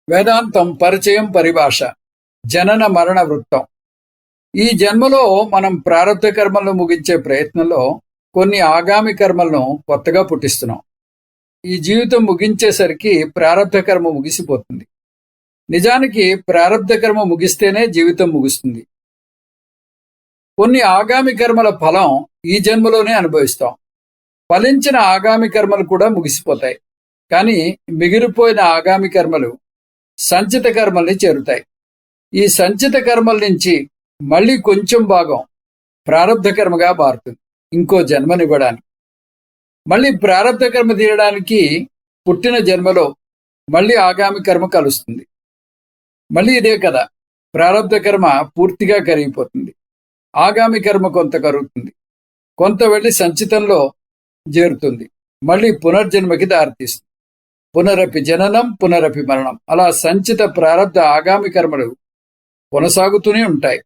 వేదాంతం పరిచయం పరిభాష జనన మరణ వృత్తం. ఈ జన్మలో మనం ప్రారబ్ధ కర్మలను ముగించే ప్రయత్నంలో కొన్ని ఆగామి కర్మలను కొత్తగా పుట్టిస్తున్నాం. ఈ జీవితం ముగించేసరికి ప్రారబ్ధ కర్మ ముగిసిపోతుంది. నిజానికి ప్రారబ్ధ కర్మ ముగిస్తేనే జీవితం ముగుస్తుంది. కొన్ని ఆగామి కర్మల ఫలం ఈ జన్మలోనే అనుభవిస్తాం. ఫలించిన ఆగామి కర్మలు కూడా ముగిసిపోతాయి. కానీ మిగిలిపోయిన ఆగామి కర్మలు సంచిత కర్మల్ని చేరుతాయి. ఈ సంచిత కర్మల నుంచి మళ్ళీ కొంచెం భాగం ప్రారబ్ధ కర్మగా మారుతుంది ఇంకో జన్మనివ్వడానికి. మళ్ళీ ప్రారబ్ధ కర్మ తీయడానికి పుట్టిన జన్మలో మళ్ళీ ఆగామి కర్మ కలుస్తుంది. మళ్ళీ ఇదే కదా, ప్రారబ్ధ కర్మ పూర్తిగా కరిగిపోతుంది. ఆగామి కర్మ కొంత కరుగుతుంది, కొంత వెళ్ళి సంచితంలో చేరుతుంది. మళ్ళీ పునర్జన్మకి దారితీస్తుంది. పునరపి జననం పునరపి మరణం. అలా సంచిత ప్రారబ్ధ ఆగామి కర్మలు కొనసాగుతూనే ఉంటాయి.